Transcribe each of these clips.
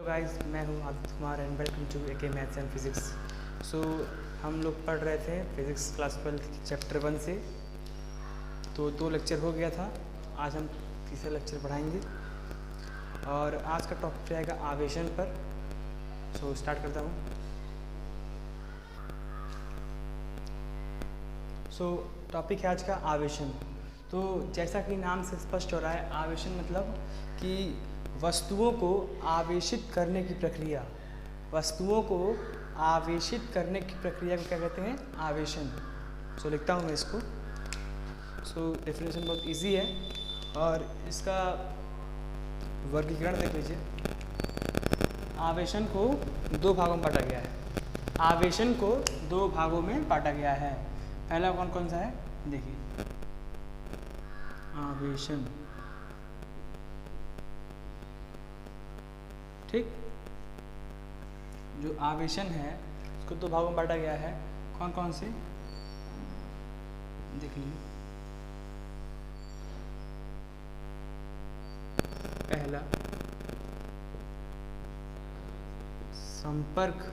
Hello guys, मैं हूं Aditya Kumar and welcome to AK maths and physics. So हम लोग पढ़ रहे थे फिज़िक्स क्लास 12 चैप्टर 1 से। तो 2 लेक्चर हो गया था। आज हम तीसरा लेक्चर पढ़ाएंगे और आज का टॉपिक रहेगा आवेशन पर। सो स्टार्ट करता हूं। सो टॉपिक है आज का आवेशन। तो जैसा कि नाम से स्पष्ट हो रहा है, आवेशन मतलब कि वस्तुओं को आवेशित करने की प्रक्रिया। वस्तुओं को आवेशित करने की प्रक्रिया को क्या कहते हैं? आवेशन। सो लिखता हूँ मैं इसको। सो डेफिनेशन बहुत इजी है और इसका वर्गीकरण देख लीजिए। आवेशन को 2 भागों में बांटा गया है। आवेशन को 2 भागों में बांटा गया है। पहला कौन कौन सा है? देखिए, आवेशन। ठीक, जो आवेशन है उसको 2 भागों में बांटा गया है। कौन कौन से? देख लीजिए। पहला संपर्क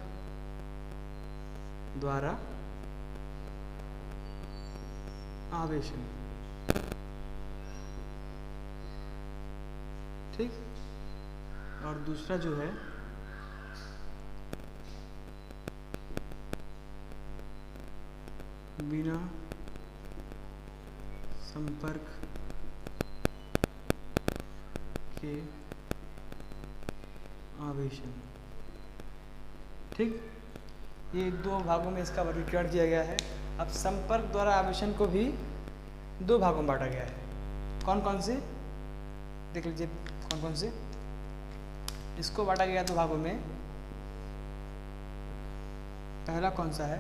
द्वारा आवेशन। ठीक, और दूसरा जो है बिना संपर्क के आवेशन। ठीक, ये 2 भागों में इसका वर्गीकरण किया गया है। अब संपर्क द्वारा आवेशन को भी 2 भागों में बांटा गया है। कौन कौन से? देख लीजिए कौन कौन से। इसको बांटा गया 2 भागों में। पहला कौन सा है?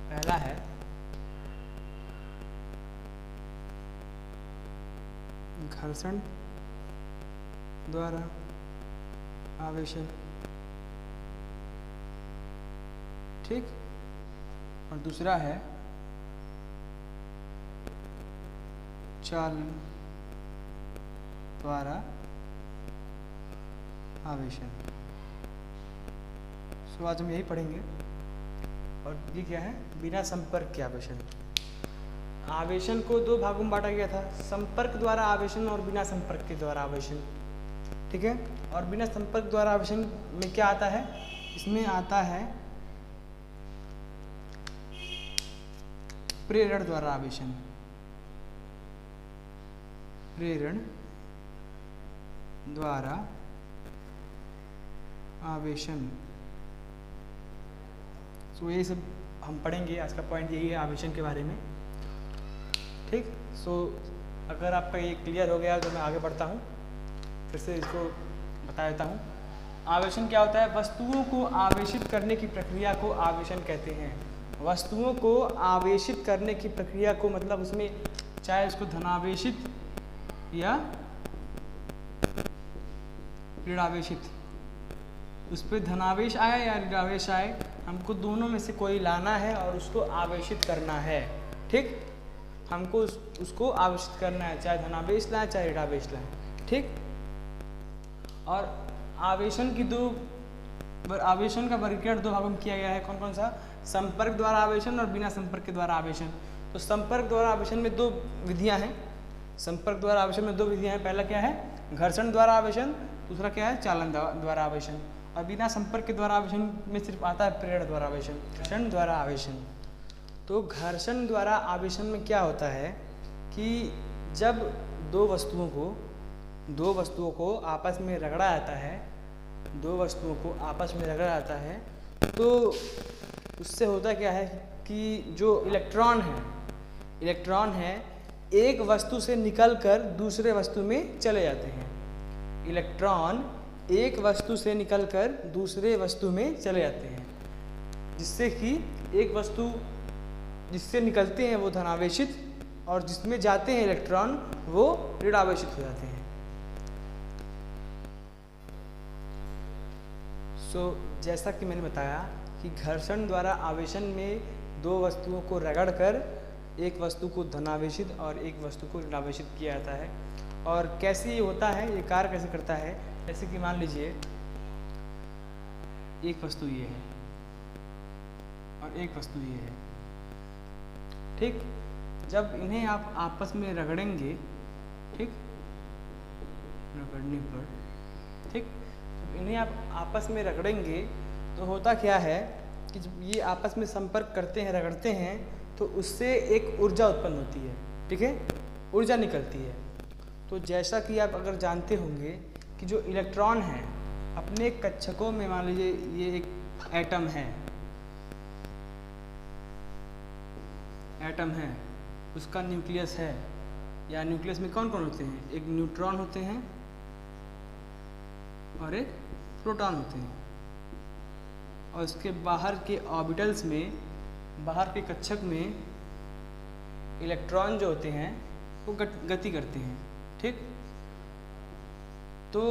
पहला है घर्षण द्वारा आवेशन। ठीक, और दूसरा है चालन द्वारा आवेशन। सो आज हम यही पढ़ेंगे। और ये क्या है? बिना संपर्क के आवेशन। आवेशन को 2 भागों में बांटा गया था, संपर्क द्वारा आवेशन और बिना संपर्क के द्वारा आवेशन। ठीक है, और बिना संपर्क द्वारा आवेशन में क्या आता है? इसमें आता है प्रेरण द्वारा आवेशन। प्रेरण द्वारा आवेशन। सो ये सब हम पढ़ेंगे। आज का पॉइंट यही है आवेशन के बारे में। ठीक, सो अगर आपका ये क्लियर हो गया तो मैं आगे बढ़ता हूँ। फिर से इसको बता देता हूँ। आवेशन क्या होता है? वस्तुओं को आवेशित करने की प्रक्रिया को आवेशन कहते हैं। वस्तुओं को आवेशित करने की प्रक्रिया को मतलब उसमें चाहे उसको धनावेशित या ऋणावेशित, उस पर धनावेश आए या ऋणावेश आए, हमको दोनों में से कोई लाना है और उसको आवेशित करना है। ठीक, हमको उसको आवेशित करना है, चाहे धनावेश लाए चाहे ऋणावेश लाए। ठीक, और आवेशन का वर्गीकरण 2 भागों में किया गया है। कौन कौन सा? संपर्क द्वारा आवेशन और बिना संपर्क के द्वारा आवेशन। तो संपर्क द्वारा आवेशन में 2 विधियां हैं। संपर्क द्वारा आवेशन में 2 विधियां हैं। पहला क्या है? घर्षण द्वारा आवेशन। दूसरा क्या है? चालन द्वारा आवेशन। और बिना संपर्क के द्वारा आवेशन में सिर्फ आता है प्रेरण द्वारा आवेशन, घर्षण द्वारा आवेशन। तो घर्षण द्वारा आवेशन में क्या होता है कि जब 2 वस्तुओं को आपस में रगड़ा जाता है, 2 वस्तुओं को आपस में रगड़ा जाता है, तो उससे होता क्या है कि जो इलेक्ट्रॉन है एक वस्तु से निकलकर दूसरे वस्तु में चले जाते हैं। इलेक्ट्रॉन एक वस्तु से निकलकर दूसरे वस्तु में चले जाते हैं, जिससे कि एक वस्तु जिससे निकलते हैं वो धनावेशित और जिसमें जाते हैं इलेक्ट्रॉन वो ऋणावेशित हो जाते हैं। सो जैसा कि मैंने बताया कि घर्षण द्वारा आवेशन में 2 वस्तुओं को रगड़कर एक वस्तु को धनावेशित और एक वस्तु को ऋणावेशित किया जाता है। और कैसे ये होता है, ये कार्य कैसे करता है, जैसे कि मान लीजिए एक वस्तु ये है और एक वस्तु ये है, ठीक। जब इन्हें आप आपस में रगड़ेंगे, ठीक, रगड़ने पर, ठीक, जब इन्हें आप आपस में रगड़ेंगे तो होता क्या है कि जब ये आपस में संपर्क करते हैं, रगड़ते हैं, तो उससे एक ऊर्जा उत्पन्न होती है, ठीक है, ऊर्जा निकलती है। तो जैसा कि आप अगर जानते होंगे कि जो इलेक्ट्रॉन है अपने कक्षकों में, मान लीजिए ये एक एटम है, एटम है, उसका न्यूक्लियस है, या न्यूक्लियस में कौन कौन होते हैं, एक न्यूट्रॉन होते हैं और एक प्रोटॉन होते हैं, और उसके बाहर के ऑर्बिटल्स में, बाहर के कक्षक में इलेक्ट्रॉन जो होते हैं वो गति करते हैं, ठीक। तो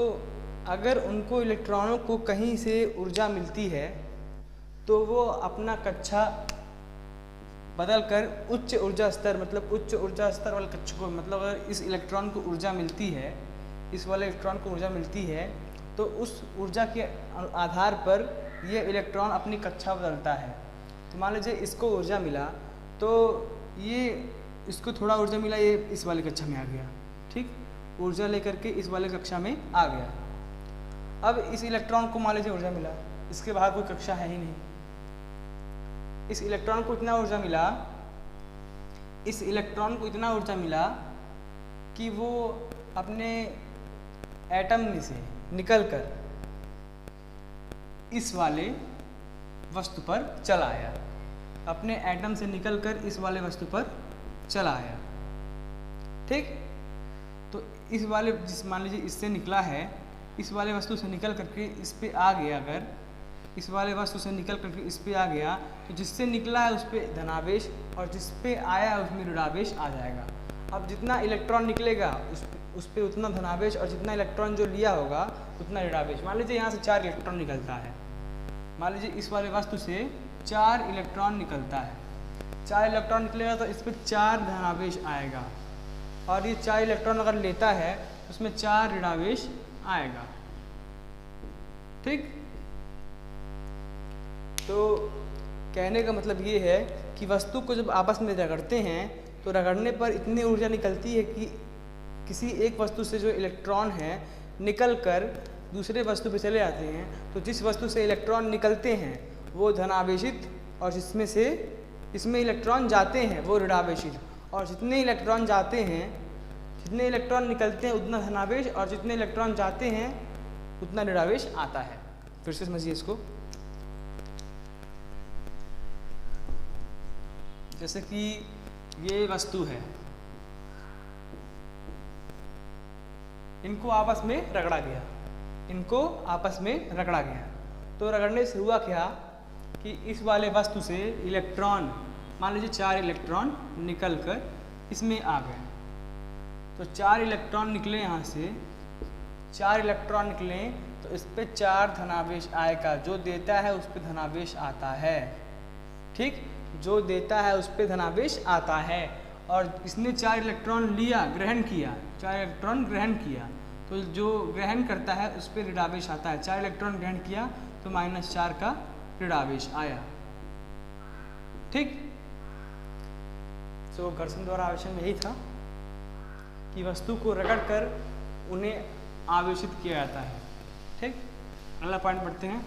अगर उनको इलेक्ट्रॉनों को कहीं से ऊर्जा मिलती है तो वो अपना कक्षा बदल कर उच्च ऊर्जा स्तर, मतलब उच्च ऊर्जा स्तर वाले कक्षकों, मतलब अगर इस इलेक्ट्रॉन को ऊर्जा मिलती है, इस वाले इलेक्ट्रॉन को ऊर्जा मिलती है, तो उस ऊर्जा के आधार पर ये इलेक्ट्रॉन अपनी कक्षा बदलता है। तो मान लीजिए इसको ऊर्जा मिला, तो ये इसको थोड़ा ऊर्जा मिला, ये इस वाले कक्षा में आ गया, ठीक, ऊर्जा लेकर के इस वाले कक्षा में आ गया। अब इस इलेक्ट्रॉन को मान लीजिए ऊर्जा मिला, इसके बाहर कोई कक्षा है ही नहीं, इस इलेक्ट्रॉन को इतना ऊर्जा मिला, इस इलेक्ट्रॉन को इतना ऊर्जा मिला कि वो अपने एटम में से निकलकर इस वाले वस्तु पर चला आया, अपने एटम से निकलकर इस वाले वस्तु पर चला आया, ठीक। तो इस वाले, जिस मान लीजिए इससे निकला है, इस वाले वस्तु से निकल करके इस पे आ गया, अगर इस वाले वस्तु से निकल करके इस पे आ गया, तो जिससे निकला है उस पर धनावेश और जिस पे आया है उसमें ऋणावेश आ जाएगा। अब जितना इलेक्ट्रॉन निकलेगा उस पे उतना धनावेश, और जितना इलेक्ट्रॉन जो लिया होगा उतना ऋणावेश। मान लीजिए यहाँ से 4 इलेक्ट्रॉन निकलता है, मान लीजिए इस वाले वस्तु से 4 इलेक्ट्रॉन निकलता है, 4 इलेक्ट्रॉन निकलेगा तो इस पर 4 धनावेश आएगा, और ये 4 इलेक्ट्रॉन अगर लेता है उसमें 4 ऋणावेश आएगा, ठीक। तो कहने का मतलब ये है कि वस्तु को जब आपस में रगड़ते हैं तो रगड़ने पर इतनी ऊर्जा निकलती है कि किसी एक वस्तु से जो इलेक्ट्रॉन है निकल कर दूसरे वस्तु पे चले जाते हैं। तो जिस वस्तु से इलेक्ट्रॉन निकलते हैं वो धनावेशित, और जिसमें से इसमें इलेक्ट्रॉन जाते हैं वो ऋणावेशित, और जितने इलेक्ट्रॉन जाते हैं, जितने इलेक्ट्रॉन निकलते हैं उतना धनावेश, और जितने इलेक्ट्रॉन जाते हैं उतना ऋणावेश आता है। फिर से समझिए इसको, जैसे कि ये वस्तु है, इनको आपस में रगड़ा गया, इनको आपस में रगड़ा गया, तो रगड़ने से हुआ क्या कि इस वाले वस्तु से इलेक्ट्रॉन, मान लीजिए 4 इलेक्ट्रॉन निकल कर इसमें आ गए, तो 4 इलेक्ट्रॉन निकले, यहाँ से 4 इलेक्ट्रॉन निकले तो इस पर 4 धनावेश आएगा, जो देता है उस पर धनावेश आता है, ठीक, जो देता है उस पर धनावेश आता है। और इसने 4 इलेक्ट्रॉन लिया, ग्रहण किया, 4 इलेक्ट्रॉन ग्रहण किया, तो जो ग्रहण करता है उस पर ऋणावेश आता है। 4 इलेक्ट्रॉन ग्रहण किया तो -4 का ऋणावेश आया, ठीक। तो घर्षण द्वारा आवेशन में यही था कि वस्तु को रगड़ कर उन्हें आवेशित किया जाता है, ठीक। अगला पॉइंट पढ़ते हैं,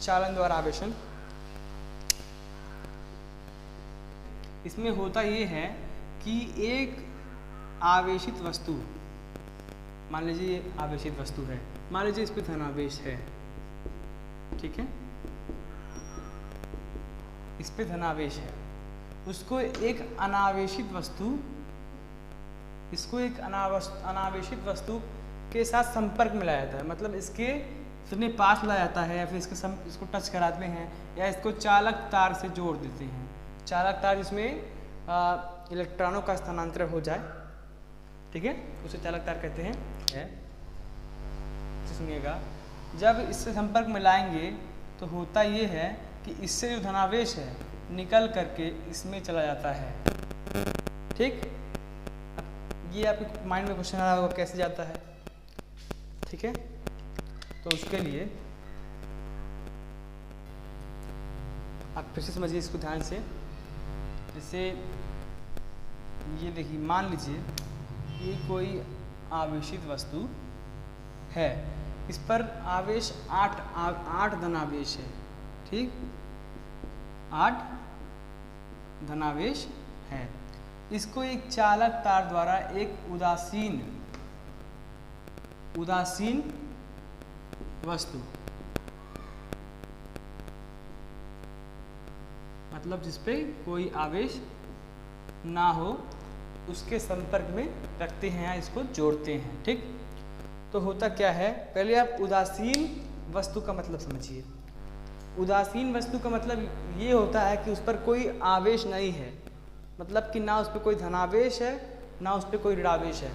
चालन द्वारा आवेशन। इसमें होता ये है कि एक आवेशित वस्तु, मान लीजिए ये आवेशित वस्तु है, मान लीजिए इस पर धनावेश है, ठीक है, इस पे धनावेश है, उसको एक अनावेशित वस्तु, इसको एक अनावेशित वस्तु के साथ संपर्क में लाया जाता है, मतलब इसके अपने पास लाया जाता है, या फिर इसको टच कराते हैं, या इसको चालक तार से जोड़ देते हैं। चालक तार जिसमें इलेक्ट्रॉनों का स्थानांतरण हो जाए, ठीक है, उसे चालक तार कहते हैं। सुनिएगा, जब इससे संपर्क में लाएंगे तो होता ये है कि इससे जो धनावेश है निकल करके इसमें चला जाता है। ठीक, अब ये आपके माइंड में क्वेश्चन आ रहा होगा कैसे जाता है। ठीक है, तो उसके लिए आप फिर से समझिए इसको ध्यान से। जैसे ये देखिए, मान लीजिए ये कोई आवेशित वस्तु है, इस पर आवेश 8 धनावेश है। ठीक, 8 धनावेश है। इसको एक चालक तार द्वारा एक उदासीन वस्तु, मतलब जिसपे कोई आवेश ना हो, उसके संपर्क में रखते हैं या इसको जोड़ते हैं। ठीक, तो होता क्या है, पहले आप उदासीन वस्तु का मतलब समझिए। उदासीन वस्तु का मतलब ये होता है कि उस पर कोई आवेश नहीं है, मतलब कि ना उस पर कोई धनावेश है ना उस पर कोई ऋणावेश है।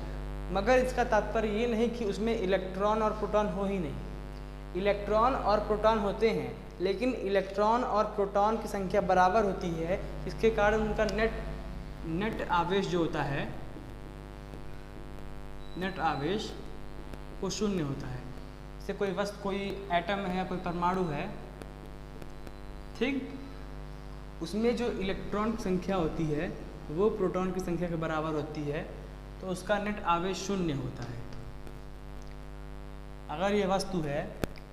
मगर इसका तात्पर्य ये नहीं कि उसमें इलेक्ट्रॉन और प्रोटॉन हो ही नहीं। इलेक्ट्रॉन और प्रोटॉन होते हैं, लेकिन इलेक्ट्रॉन और प्रोटॉन की संख्या बराबर होती है, इसके कारण उनका नेट आवेश जो होता है, नेट आवेश वो शून्य होता है। जैसे कोई वस्तु, कोई एटम है या कोई परमाणु है, ठीक, उसमें जो इलेक्ट्रॉन की संख्या होती है वो प्रोटॉन की संख्या के बराबर होती है, तो उसका नेट आवेश शून्य होता है। अगर ये वस्तु है,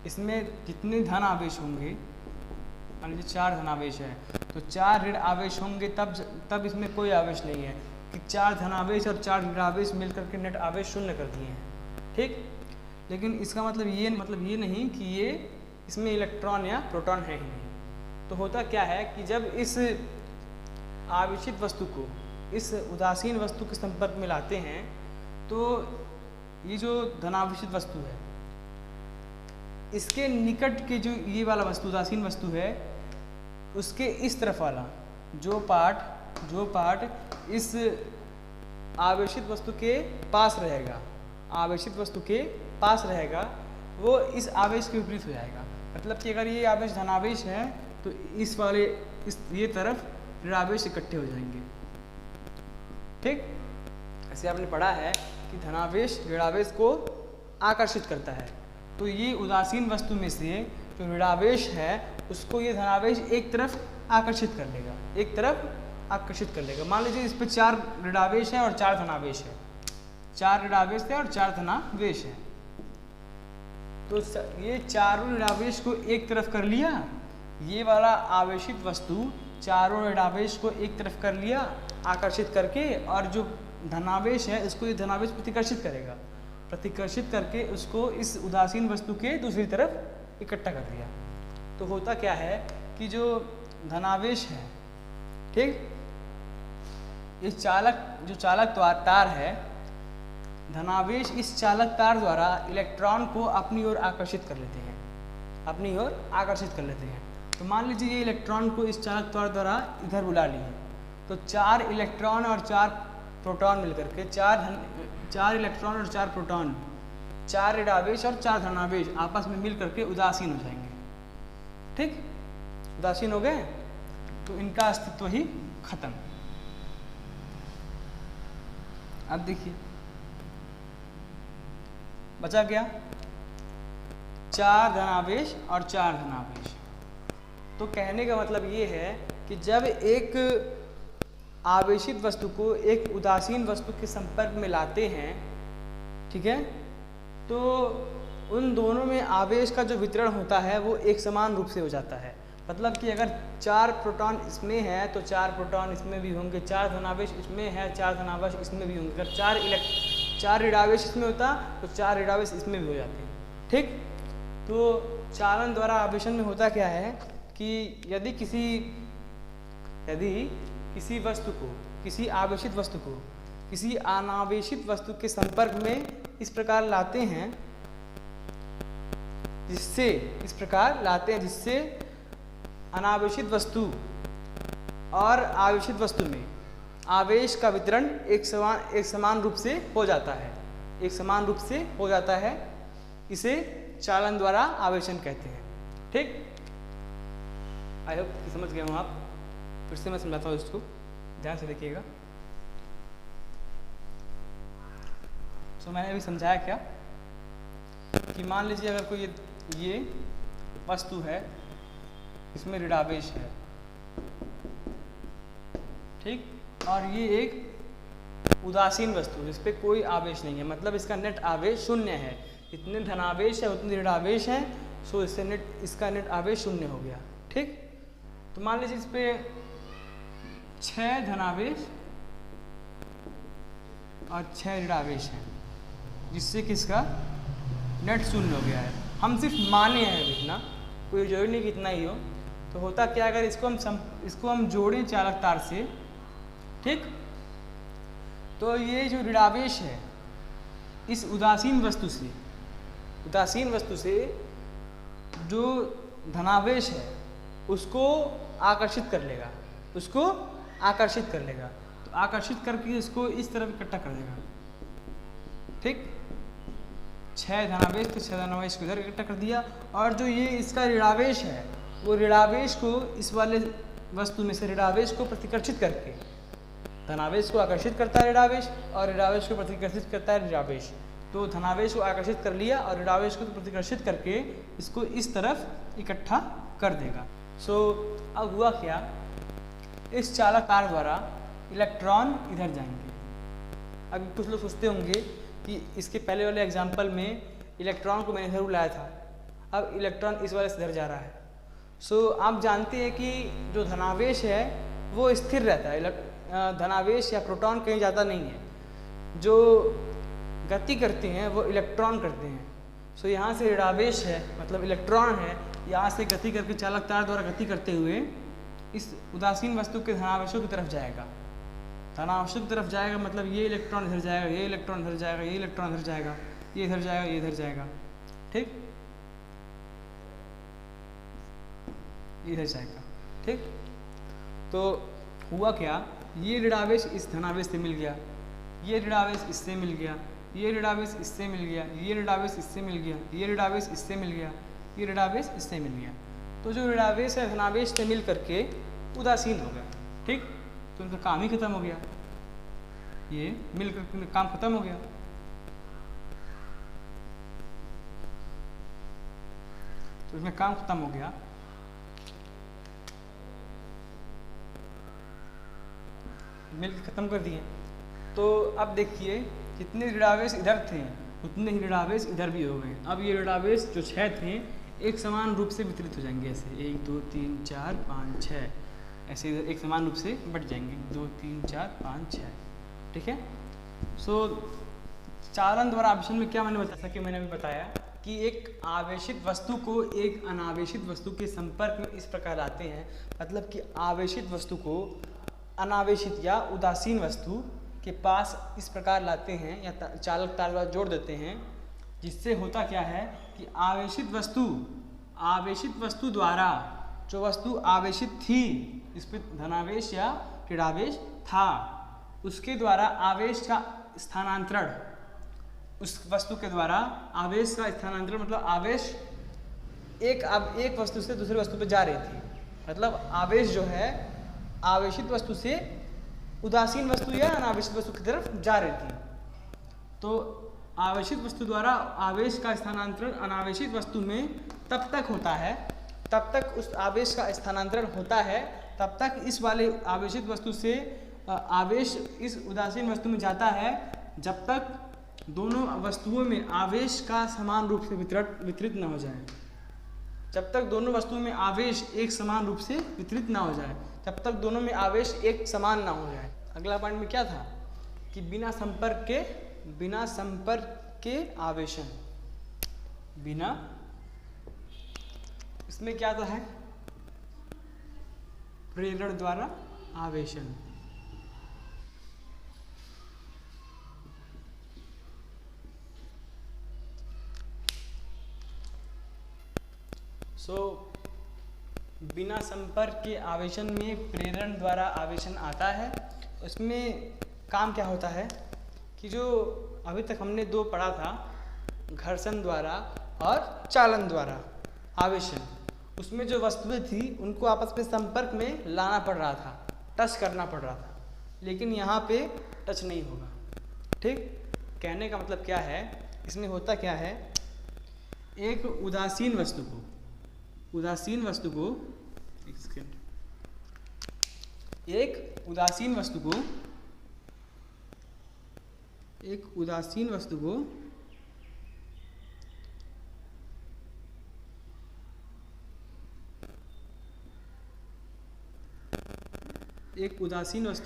इसमें जितने धन आवेश होंगे, मान लीजिए 4 धनावेश है, तो 4 ऋण आवेश होंगे, तब इसमें कोई आवेश नहीं है कि 4 धनावेश और 4 ऋण आवेश मिलकर के नेट आवेश शून्य कर दिए हैं। ठीक, लेकिन इसका मतलब ये नहीं कि ये इसमें इलेक्ट्रॉन या प्रोटॉन है ही नहीं। तो होता क्या है कि जब इस आवेशित वस्तु को इस उदासीन वस्तु के संपर्क में लाते हैं, तो ये जो धनावेशित वस्तु है, इसके निकट के जो ये वाला वस्तु उदासीन वस्तु है, उसके इस तरफ वाला जो पार्ट इस आवेशित वस्तु के पास रहेगा, आवेशित वस्तु के पास रहेगा, वो इस आवेश के विपरीत हो जाएगा। मतलब कि अगर ये आवेश धनावेश है तो ये तरफ ऋणावेश इकट्ठे हो जाएंगे। ठीक, ऐसे आपने पढ़ा है कि धनावेश ऋणावेश को आकर्षित करता है, तो ये उदासीन वस्तु में से जो ऋणावेश है उसको ये धनावेश एक तरफ आकर्षित कर लेगा, एक तरफ आकर्षित कर लेगा। मान लीजिए इस पर 4 ऋणावेश है और 4 धनावेश है, 4 ऋणावेश है और 4 धनावेश है, तो ये चारों ऋणावेश को एक तरफ कर लिया, ये वाला आवेशित वस्तु चारों ऋणावेश को एक तरफ कर लिया आकर्षित करके, और जो धनावेश है इसको ये धनावेश प्रतिकर्षित करेगा, प्रतिकर्षित करके उसको इस उदासीन वस्तु के दूसरी तरफ इकट्ठा कर दिया। तो होता क्या है कि जो धनावेश है, ठीक, ये जो चालक तार है, धनावेश इस चालक तार द्वारा इलेक्ट्रॉन को अपनी ओर आकर्षित कर लेते हैं, अपनी ओर आकर्षित कर लेते हैं। तो मान लीजिए ये इलेक्ट्रॉन को इस चालक तार द्वारा इधर बुला लिए, तो 4 इलेक्ट्रॉन और 4 प्रोटॉन मिलकर के 4 इलेक्ट्रॉन और 4 प्रोटॉन, 4 ऋणावेश और 4 धनावेश आपस में मिल करके उदासीन हो जाएंगे। ठीक, उदासीन हो गए तो इनका अस्तित्व ही खत्म। अब देखिए बचा क्या, 4 धनावेश और 4 धनावेश। तो कहने का मतलब ये है कि जब एक आवेशित वस्तु को एक उदासीन वस्तु के संपर्क में लाते हैं, ठीक है, तो उन दोनों में आवेश का जो वितरण होता है वो एक समान रूप से हो जाता है। मतलब कि अगर 4 प्रोटॉन इसमें है तो 4 प्रोटॉन इसमें भी होंगे, 4 धनावेश इसमें है, 4 धनावेश इसमें भी होंगे। अगर 4 ऋणावेश इसमें होता तो 4 ऋणावेश इसमें भी हो जाते हैं। ठीक, तो चालन द्वारा आवेशन में होता क्या है कि यदि किसी वस्तु को, किसी आवेशित वस्तु को किसी अनावेशित वस्तु के संपर्क में इस प्रकार लाते हैं, जिससे अनावेशित वस्तु और आवेशित वस्तु में आवेश का वितरण एक समान रूप से हो जाता है, एक समान रूप से हो जाता है। इसे चालन द्वारा आवेशन कहते हैं। ठीक, आई होप कि समझ गए हो आप। फिर से मैं समझाता हूँ इसको, ध्यान से देखिएगा। सो मैंने अभी समझाया क्या कि मान लीजिए अगर कोई ये वस्तु है, इसमें ऋणावेश है, ठीक, और ये एक उदासीन वस्तु है, इस पर कोई आवेश नहीं है, मतलब इसका नेट आवेश शून्य है। इतने धनावेश है उतने ऋणावेश है, सो इसका नेट आवेश शून्य हो गया, ठीक। तो मान लीजिए इस पे 6 धनावेश और 6 ऋणावेश हैं, जिससे कि इसका नेट शून्य हो गया है। हम सिर्फ माने हैं इतना, कोई जरूरी नहीं कि इतना ही हो। तो होता क्या, अगर इसको हम जोड़ें चालक तार से, ठीक, तो ये जो ऋणावेश है इस उदासीन वस्तु से जो धनावेश है उसको आकर्षित कर लेगा, तो आकर्षित करके इसको इस तरफ इकट्ठा कर देगा, ठीक। 6 धनावेश तो 6 धनावेश को इधर इकट्ठा कर दिया, और जो ये इसका ऋणावेश है वो ऋणावेश को इस वाले वस्तु में से ऋणावेश को प्रतिकर्षित करके धनावेश को आकर्षित करता है ऋणावेश, और ऋणावेश को प्रतिकर्षित करता है ऋणावेश। तो धनावेश को आकर्षित कर लिया और ऋणावेश को प्रतिकर्षित करके इसको इस तरफ इकट्ठा कर देगा। सो अब हुआ क्या, इस चालक तार द्वारा इलेक्ट्रॉन इधर जाएंगे। अब कुछ लोग सोचते होंगे कि इसके पहले वाले एग्जाम्पल में इलेक्ट्रॉन को मैंने इधर बुलाया था, अब इलेक्ट्रॉन इस वाले से इधर जा रहा है। सो आप जानते हैं कि जो धनावेश है वो स्थिर रहता है, धनावेश या प्रोटॉन कहीं जाता नहीं है। जो गति करते हैं वो इलेक्ट्रॉन करते हैं। सो यहाँ से ऋणावेश है, मतलब इलेक्ट्रॉन है, यहाँ से गति करके चालक तार द्वारा गति करते हुए इस उदासीन वस्तु के धनावेशों की तरफ जाएगा। धनावेशों की तरफ जाएगा मतलब ये इलेक्ट्रॉन इधर जाएगा, ये इलेक्ट्रॉन इधर जाएगा, ये इलेक्ट्रॉन इधर जाएगा, ये इधर जाएगा, ये इधर जाएगा, ठीक, इधर जाएगा, ठीक। तो हुआ क्या, ये ऋणावेश इस धनावेश से मिल गया, ये ऋणावेश इससे मिल गया, ये ऋणावेश इससे मिल गया, ये ऋणावेश इससे मिल गया, ये ऋणावेश इससे मिल गया, ये ऋणावेश इससे मिल गया। तो जो ऋणावेश है धनावेश से मिल करके उदासीन हो गया, ठीक। तो उनका काम ही खत्म हो गया, ये मिल करके काम खत्म हो गया। तो इसमें काम खत्म हो गया। मिल खत्म कर दिए। तो अब देखिए जितने ऋणावेश इधर थे उतने ही ऋणावेश इधर भी हो गए। अब ये ऋणावेश जो 6 थे एक समान रूप से वितरित हो जाएंगे, ऐसे 1 2 3 4 5 6 ऐसे इधर एक समान रूप से बट जाएंगे, 2 3 4 5 6, ठीक है। सो चालन द्वारा आवेशन में क्या मैंने बताया, कि मैंने अभी बताया कि एक आवेशित वस्तु को एक अनावेशित वस्तु के संपर्क में इस प्रकार लाते हैं, मतलब कि आवेशित वस्तु को अनावेशित या उदासीन वस्तु के पास इस प्रकार लाते हैं या चालक तार द्वारा जोड़ देते हैं, जिससे होता क्या है कि आवेशित वस्तु द्वारा जो वस्तु आवेशित थी, इस पर धनावेश या ऋणावेश था, उसके द्वारा आवेश का स्थानांतरण, उस वस्तु के द्वारा आवेश का स्थानांतरण, मतलब आवेश एक वस्तु से दूसरे वस्तु पर जा रही थी, मतलब आवेश जो है आवेशित वस्तु से उदासीन वस्तु या अनावेशित वस्तु की तरफ जा रही थी। तो आवेशित वस्तु द्वारा आवेश का स्थानांतरण अनावेशित वस्तु में तब तक होता है, तब तक उस आवेश का स्थानांतरण होता है, तब तक इस वाले आवेशित वस्तु से आवेश इस उदासीन वस्तु में जाता है, जब तक दोनों वस्तुओं में आवेश का समान रूप से वितरित न हो जाए। जब तक दोनों वस्तुओं में आवेश एक समान रूप से वितरित ना हो जाए, तब तक दोनों में आवेश एक समान ना हो जाए। अगला पॉइंट में क्या था कि बिना संपर्क के आवेशन, बिना, इसमें क्या था है प्रेरण द्वारा आवेशन। बिना संपर्क के आवेशन में प्रेरण द्वारा आवेशन आता है। उसमें काम क्या होता है कि जो अभी तक हमने दो पढ़ा था, घर्षण द्वारा और चालन द्वारा आवेशन, उसमें जो वस्तुएं थी उनको आपस में संपर्क में लाना पड़ रहा था, टच करना पड़ रहा था, लेकिन यहाँ पे टच नहीं होगा। ठीक, कहने का मतलब क्या है, इसमें होता क्या है, एक उदासीन वस्तु को एक उदासीन वस्तु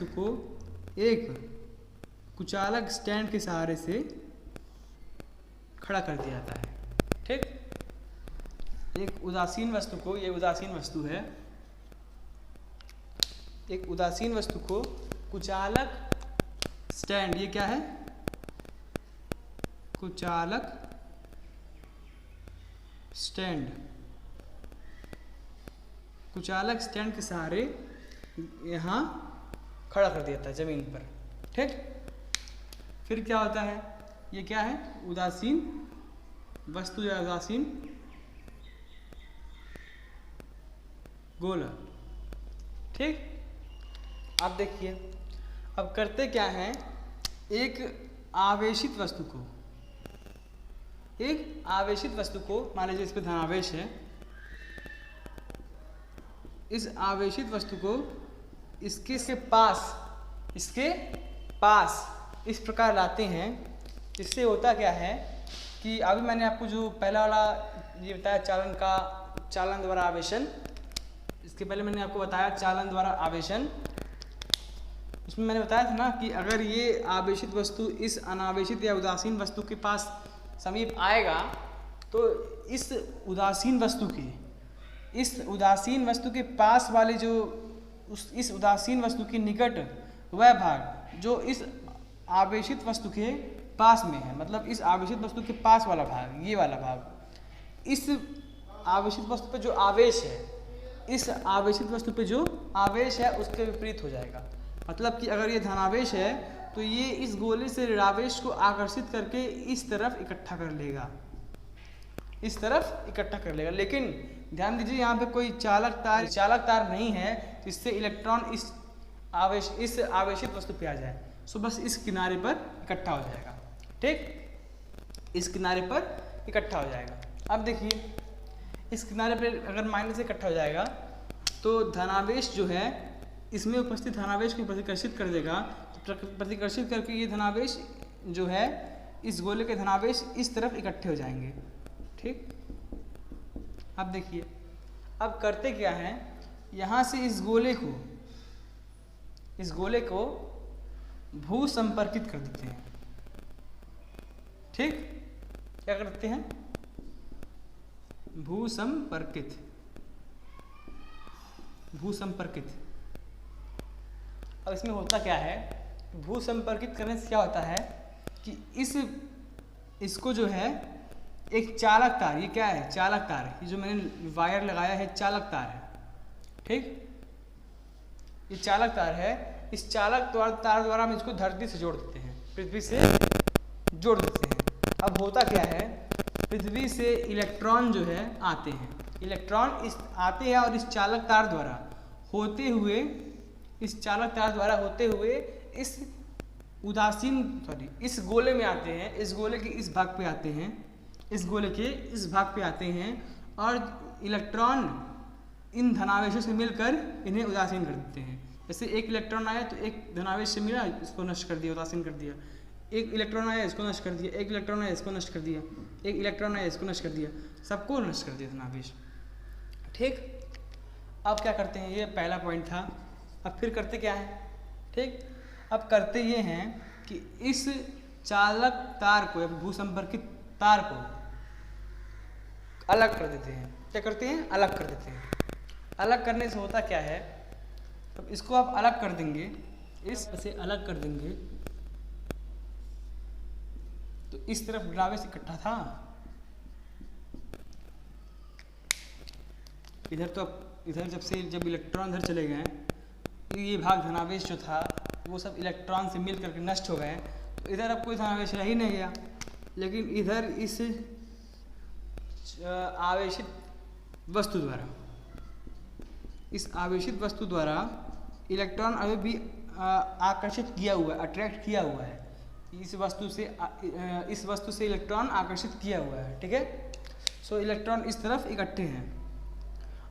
को एक कुचालक स्टैंड के सहारे से खड़ा कर दिया जाता है। ठीक, एक उदासीन वस्तु को, ये उदासीन वस्तु है, एक उदासीन वस्तु को कुचालक स्टैंड, ये क्या है, कुचालक स्टैंड के सहारे यहाँ खड़ा कर दिया था जमीन पर। ठीक, फिर क्या होता है, ये क्या है, उदासीन वस्तु या उदासीन गोला। ठीक, अब देखिए, अब करते क्या हैं, एक आवेशित वस्तु को मान लीजिए इस पे धनावेश है, इस आवेशित वस्तु को इसके पास इस प्रकार लाते हैं। इससे होता क्या है कि अभी मैंने आपको जो पहला वाला ये बताया चालन द्वारा आवेशन, इसके पहले मैंने आपको बताया चालन द्वारा आवेशन, उसमें मैंने बताया था ना कि अगर ये आवेशित वस्तु इस अनावेशित या उदासीन वस्तु के पास समीप आएगा तो इस उदासीन वस्तु के पास वाले जो इस उदासीन वस्तु के निकट वह भाग जो इस आवेशित वस्तु के पास में है, मतलब इस आवेशित वस्तु के पास वाला भाग, ये वाला भाग, इस आवेशित वस्तु पे जो आवेश है उसके विपरीत हो जाएगा। मतलब कि अगर ये धनावेश है तो ये इस गोले से ऋणावेश को आकर्षित करके इस तरफ इकट्ठा कर लेगा, लेकिन ध्यान दीजिए यहाँ पे कोई चालक तार नहीं है जिससे इलेक्ट्रॉन इस आवेशित वस्तु पे आ जाए। सो बस इस किनारे पर इकट्ठा हो जाएगा। ठीक, इस किनारे पर इकट्ठा हो जाएगा। अब देखिए, इस किनारे पर अगर माइनस से इकट्ठा हो जाएगा तो धनावेश जो है इसमें उपस्थित धनावेश को प्रतिकर्षित कर देगा, तो प्रतिकर्षित करके ये धनावेश जो है इस गोले के धनावेश इस तरफ इकट्ठे हो जाएंगे। ठीक, अब देखिए, अब करते क्या है, यहाँ से इस गोले को भू संपर्कित कर देते हैं। ठीक, क्या करते हैं, भू संपर्कित। अब इसमें होता क्या है, भू संपर्कित करने से क्या होता है कि इसको जो है एक चालक तार, ये क्या है, चालक तार, ये जो मैंने वायर लगाया है चालक तार है। ठीक, ये चालक तार है, इस चालक तार द्वारा हम इसको धरती से जोड़ देते हैं, पृथ्वी से जोड़ देते हैं। अब होता क्या है, पृथ्वी से इलेक्ट्रॉन जो है आते हैं, आते हैं और इस चालक तार द्वारा होते हुए इस गोले में आते हैं, इस गोले के इस भाग पे आते हैं, और इलेक्ट्रॉन इन धनावेशों से मिलकर इन्हें उदासीन कर देते हैं। जैसे एक इलेक्ट्रॉन आया तो एक धनावेश से मिला, इसको नष्ट कर दिया, उदासीन कर दिया। एक इलेक्ट्रॉन आया, इसको नष्ट कर दिया। एक इलेक्ट्रॉन आया, इसको नष्ट कर दिया। एक इलेक्ट्रॉन आया, इसको नष्ट कर दिया। सबको नष्ट कर दिया धनावेश। ठीक, अब क्या करते हैं, ये पहला पॉइंट था। अब फिर करते क्या है, ठीक, अब करते ये हैं कि इस चालक तार को, भूसंपर्कित तार को अलग कर देते हैं। क्या करते हैं, अलग कर देते हैं। अलग करने से होता क्या है, अब इसको आप अलग कर देंगे, इससे अलग कर देंगे तो इस तरफ ऋणावेश इकट्ठा था, इधर तो इधर जब इलेक्ट्रॉन इधर चले गए तो ये भाग धनावेश जो था वो सब इलेक्ट्रॉन से मिल करके नष्ट हो गए, तो इधर अब कोई धनावेश रह ही नहीं गया। लेकिन इधर इस आवेशित वस्तु द्वारा इस आवेशित वस्तु द्वारा इलेक्ट्रॉन अभी भी आकर्षित किया हुआ है, अट्रैक्ट किया हुआ है। इस वस्तु से इलेक्ट्रॉन आकर्षित किया हुआ है, ठीक है। सो इलेक्ट्रॉन इस तरफ इकट्ठे हैं।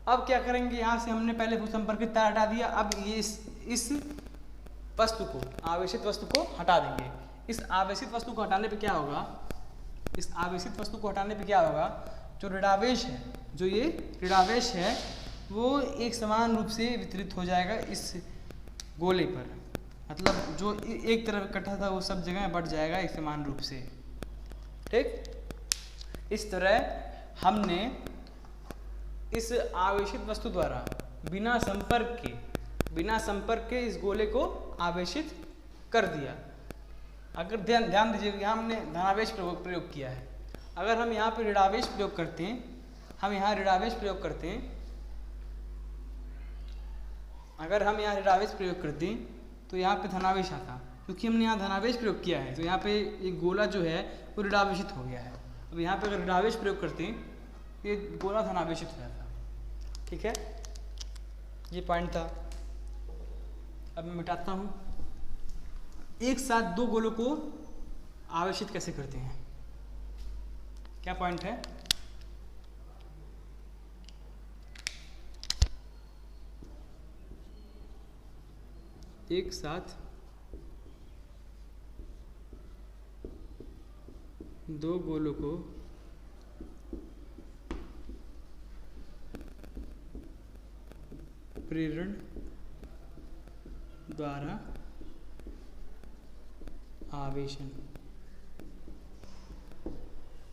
अब क्या करेंगे, यहाँ से हमने पहले भूसंपर्कित तार हटा दिया, अब ये इस वस्तु को, आवेशित वस्तु को हटा देंगे। इस आवेशित वस्तु को हटाने पे क्या होगा, इस आवेशित वस्तु को हटाने पे क्या होगा, जो ऋणावेश है, जो ये ऋणावेश है वो एक समान रूप से वितरित हो जाएगा इस गोले पर। मतलब जो एक तरफ इकट्ठा था वो सब जगह बढ़ जाएगा एक समान रूप से, ठीक। इस तरह हमने इस आवेशित वस्तु द्वारा बिना संपर्क के इस गोले को आवेशित कर दिया। अगर ध्यान दीजिए, यहाँ हमने धनावेश प्रयोग किया है। अगर हम यहाँ पे ऋणावेश प्रयोग करते हैं, अगर हम यहाँ ऋणावेश प्रयोग करते हैं तो यहाँ पे धनावेश आता, क्योंकि हमने यहाँ धनावेश प्रयोग किया है तो यहाँ पे एक गोला जो है वो ऋणावेशित हो गया है। अब यहाँ पे अगर ऋणावेश प्रयोग करते हैं तो ये गोला धनावेशित हो जाता, ठीक है। ये पॉइंट था। अब मैं मिटाता हूँ। एक साथ दो गोलों को आवेशित कैसे करते हैं, क्या पॉइंट है, एक साथ दो गोलों को प्रेरण द्वारा आवेशन,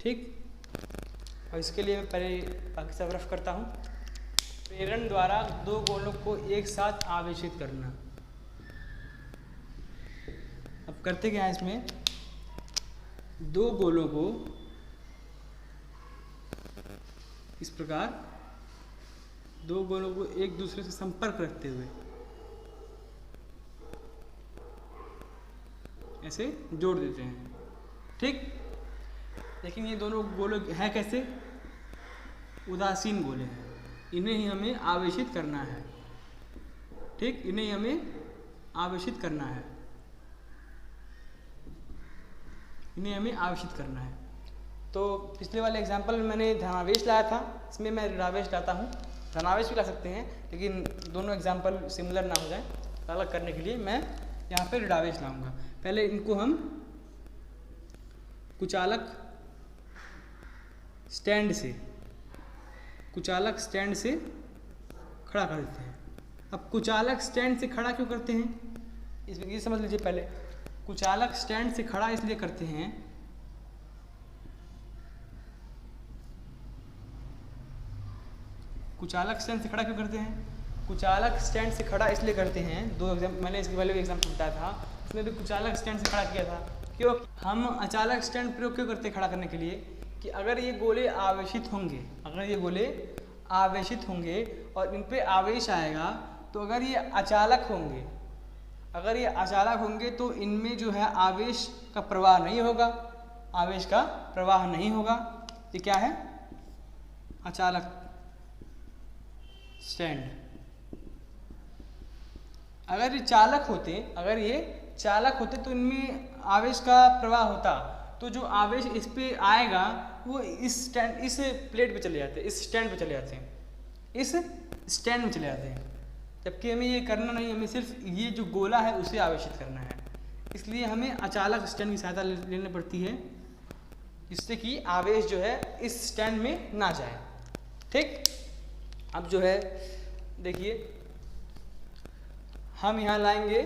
ठीक। और इसके लिए मैं पहले बाकी सब रफ करता हूँ। प्रेरण द्वारा दो गोलों को एक साथ आवेशित करना। अब करते क्या है, इसमें दो गोलों को इस प्रकार, दो गोलों को एक दूसरे से संपर्क रखते हुए ऐसे जोड़ देते हैं, ठीक। लेकिन ये दोनों गोले हैं कैसे, उदासीन गोले हैं। इन्हें ही हमें आवेशित करना है, ठीक। इन्हें ही हमें आवेशित करना है, इन्हें हमें आवेशित करना है। तो पिछले वाले एग्जाम्पल में मैंने धनावेश लाया था, इसमें मैं ऋणावेश लाता हूँ। धनावेश भी ला सकते हैं, लेकिन दोनों एग्जाम्पल सिमिलर ना हो जाए, अलग करने के लिए मैं यहाँ पे ऋणावेश लाऊंगा। पहले इनको हम कुचालक स्टैंड से खड़ा कर देते हैं। अब कुचालक स्टैंड से खड़ा क्यों करते हैं, इसमें ये समझ लीजिए। पहले कुचालक स्टैंड से खड़ा इसलिए करते हैं, कुचालक स्टैंड से खड़ा क्यों करते हैं, कुचालक स्टैंड से खड़ा इसलिए करते हैं। दो एग्जाम मैंने इसके पहले भी एग्जाम बताया था, इसमें भी कुचालक स्टैंड से खड़ा किया था। क्यों हम अचालक स्टैंड प्रयोग क्यों करते हैं खड़ा करने के लिए, कि अगर ये गोले आवेशित होंगे, और इन पे आवेश आएगा, तो अगर ये अचालक होंगे तो इनमें जो है आवेश का प्रवाह नहीं होगा, ये क्या है, अचालक स्टैंड। अगर ये चालक होते तो इनमें आवेश का प्रवाह होता, तो जो आवेश इस पे आएगा वो इस प्लेट पे चले जाते हैं, इस स्टैंड में चले जाते हैं। जबकि हमें ये करना नहीं, हमें सिर्फ ये जो गोला है उसे आवेशित करना है। इसलिए हमें अचालक स्टैंड की सहायता लेनी पड़ती है, जिससे कि आवेश जो है इस स्टैंड में ना जाए, ठीक। अब जो है देखिए, हम यहाँ लाएंगे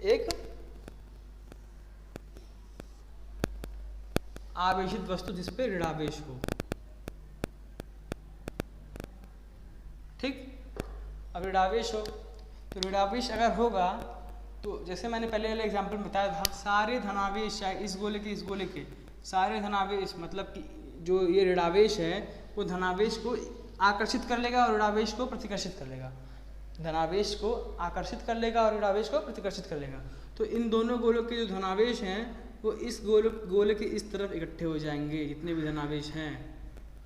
एक आवेशित वस्तु जिस पे ऋणावेश हो, ठीक। अब ऋणावेश हो तो ऋणावेश अगर होगा तो जैसे मैंने पहले वाले एग्जाम्पल में बताया था, सारे धनावेश चाहे इस गोले के सारे धनावेश, मतलब कि जो ये ऋणावेश है वो धनावेश को आकर्षित कर लेगा और ऋणावेश को प्रतिकर्षित कर लेगा। धनावेश को आकर्षित कर लेगा और ऋणावेश को प्रतिकर्षित कर लेगा। तो इन दोनों गोलों के जो धनावेश हैं वो इस गोले के इस तरफ इकट्ठे हो जाएंगे, जितने भी धनावेश हैं,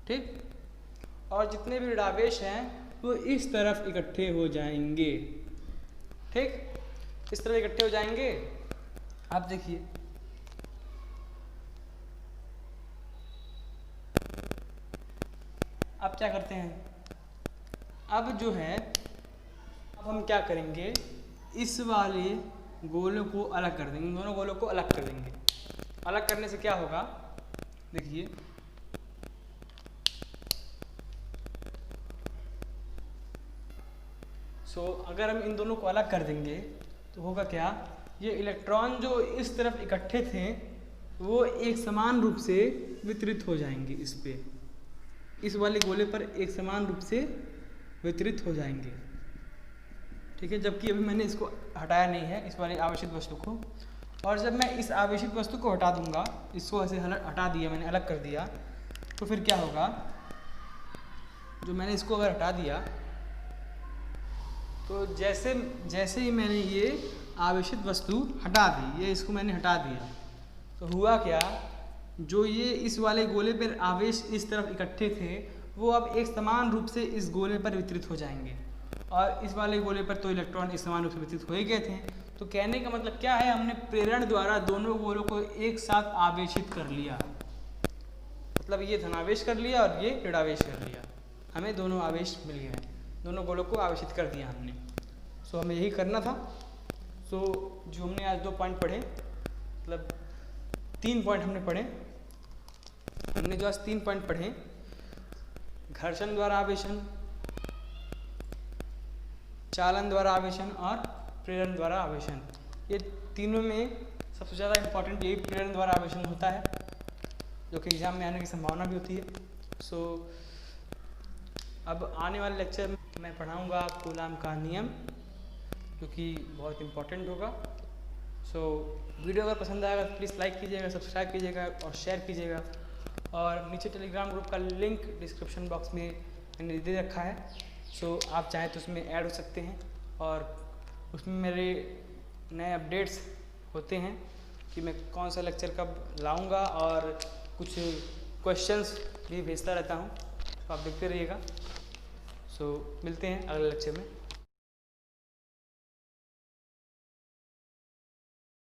ठीक। और जितने भी ऋणावेश हैं वो इस तरफ इकट्ठे हो जाएंगे। ठीक, इस तरफ इकट्ठे हो जाएंगे। आप देखिए, अब क्या करते हैं, अब जो है, अब हम क्या करेंगे, इस वाले गोलों को अलग कर देंगे, दोनों गोलों को अलग कर देंगे। अलग करने से क्या होगा, देखिए, अगर हम इन दोनों को अलग कर देंगे तो होगा क्या, ये इलेक्ट्रॉन जो इस तरफ इकट्ठे थे वो एक समान रूप से वितरित हो जाएंगे, इस पे, इस वाले गोले पर एक समान रूप से वितरित हो जाएंगे। ठीक है, जबकि अभी मैंने इसको हटाया नहीं है, इस वाले आवेशित वस्तु को। और जब मैं इस आवेशित वस्तु को हटा दूंगा, इसको ऐसे हटा दिया मैंने, अलग कर दिया, तो फिर क्या होगा, जो मैंने इसको अगर हटा दिया तो जैसे ही मैंने ये आवेशित वस्तु हटा दी, ये इसको मैंने हटा दिया, तो हुआ क्या, जो ये इस वाले गोले पर आवेश इस तरफ इकट्ठे थे वो अब एक समान रूप से इस गोले पर वितरित हो जाएंगे। और इस वाले गोले पर तो इलेक्ट्रॉन इस समान रूप से वितरित हो ही गए थे। तो कहने का मतलब क्या है, हमने प्रेरण द्वारा दोनों गोलों को एक साथ आवेशित कर लिया। मतलब ये धनावेश कर लिया और ये ऋणावेश कर लिया, हमें दोनों आवेश मिल गए, दोनों गोलों को आवेशित कर दिया हमने। हमें यही करना था। जो हमने आज 2 पॉइंट पढ़े, मतलब 3 पॉइंट हमने पढ़े, हमने जो आज 3 पॉइंट पढ़े, घर्षण द्वारा आवेशन, चालन द्वारा आवेशन और प्रेरण द्वारा आवेशन, ये तीनों में सबसे ज़्यादा इम्पोर्टेंट यही प्रेरण द्वारा आवेशन होता है, जो कि एग्जाम में आने की संभावना भी होती है। अब आने वाले लेक्चर में मैं पढ़ाऊँगा कूलाम का नियम, जो कि बहुत इम्पोर्टेंट होगा। वीडियो अगर पसंद आएगा तो प्लीज़ लाइक कीजिएगा, सब्सक्राइब कीजिएगा और शेयर कीजिएगा। और नीचे टेलीग्राम ग्रुप का लिंक डिस्क्रिप्शन बॉक्स में मैंने दे रखा है, आप चाहें तो उसमें ऐड हो सकते हैं। और उसमें मेरे नए अपडेट्स होते हैं कि मैं कौन सा लेक्चर कब लाऊंगा, और कुछ क्वेश्चंस भी भेजता रहता हूँ, तो आप देखते रहिएगा। मिलते हैं अगले लेक्चर में।